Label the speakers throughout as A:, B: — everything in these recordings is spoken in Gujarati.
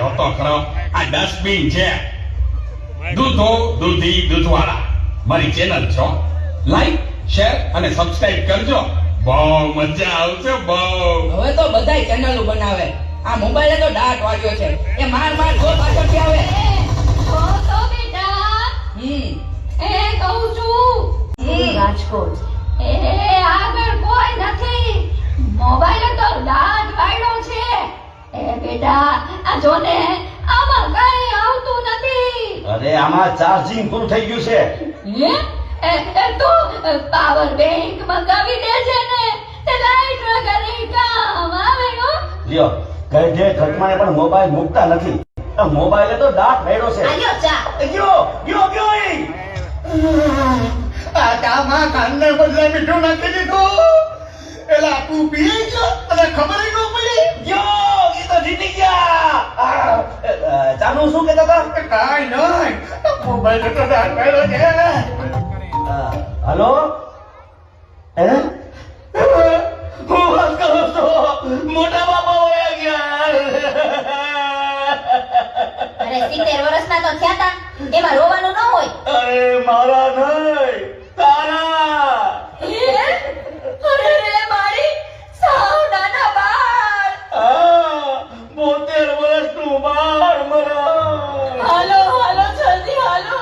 A: જોતો ખરો, આ ડસ્ટબિન છે. દૂધો દૂધી દૂધવાળા મારી ચેનલ છો. લાઈક શેર અને સબસ્ક્રાઇબ કરજો. બહુ મજા આવશે બહુ.
B: હવે તો બધાય ચેનલો બનાવે. આ મોબાઈલે તો દાટ વાગ્યો છે. એ માર જો પાછળથી આવે.
C: તો બેટા એ કહું છું
D: રાજકોટ
C: એ આગળ કોઈ નથી. મોબાઈલ તો દાટ વાળ્યો છે. એ બેટા આ જોને આમાં કઈ આવતું નથી.
E: અરે આમાં ચાર્જિંગ પૂરું થઈ ગયું છે.
C: હે એ તો પાવર બેંક મંગાવી દેજે ને. તે લાઈટ વગર કામ આવે હો.
E: લ્યો ગઢે ઘટમાને પણ મોબાઈલ મૂકતા નથી. આ મોબાઈલે તો દાંત ફેડ્યો છે.
D: આલ્યો ચા
E: ગયો ગયો ગયો ઈ.
A: આ ચામાં કાનને બદલે મીઠું નાખી દીધું. એલા તું પી ગયો અને ખબર ન પડી.
E: ગયો ઈ તો જીતી ગયા. ચાનું શું કહેતા હતા?
A: કાઈ નહીં, મોબાઈલ તો દાટ ફેડ્યો છે.
E: હલો હે હું વાત કરું છું. મોટા બાપા વયા ગયા.
D: અરે 70 વર્ષના તો થયા તા. એમાં રોવાનું ન હોય.
E: અરે મારા નહીં તારા.
C: અરે રે મારી સાવ નાના બાળ.
E: 72 વર્ષનું બાળ મરા.
C: હાલો હાલો જલ્દી હાલો.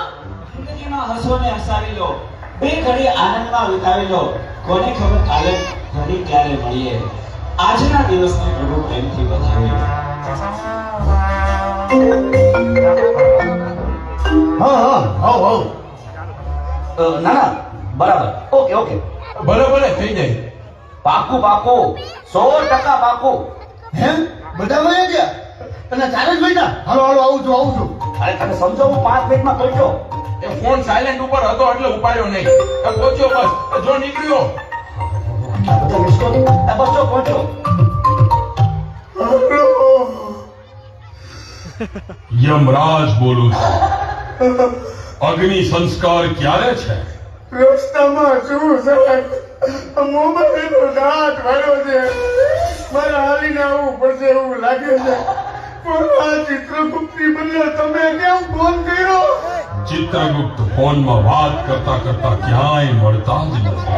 F: જિંદગીમાં હસો ને હસાવી લો, બે ઘડી આનંદમાં વિતાવી લો. કોને ખબર કાલે ઘડી ક્યારે મળીએ. આજના દિવસને પ્રભુ પ્રેમથી વધાવીએ.
E: ના ના બરાબર. ઓકે ઓકે
A: ભલે ભલે થઈ જાય.
E: પાકું પાકું 100% પાકું.
G: હે બધા વયા ગયા અને ચાલે જ બેટા. હાલો હાલો આવું છું.
E: અરે તમે સમજો હું 5 મિનિટમાં પહોંચ્યો.
A: એ ફોન સાયલેન્ટ ઉપર હતો એટલે ઉપાડ્યો નહીં. એ પહોંચ્યો બસ. જો નીકળ્યો.
E: બધા મિસ કોલ. બસ જો પહોંચ્યો.
A: યમરાજ બોલું છું. અગ્નિ સંસ્કાર ક્યારે છે?
G: રસ્તામાં શું સાહેબ, મોબાઈલ નો દાંત વાળ્યો છે. મારે હાલીને આવવું પડશે એવું લાગે છે. પણ આ ચિત્રગુપ્તની બદલે તમે કેમ ફોન કર્યો?
A: ચિત્રગુપ્ત ફોનમાં વાત કરતા કરતા ક્યાંય મળતા જ નથી.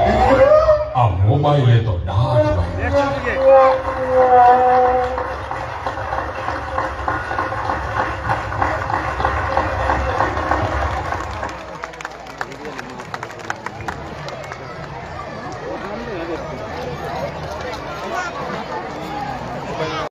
A: આ મોબાઈલે તો દાટ વાગ્યો.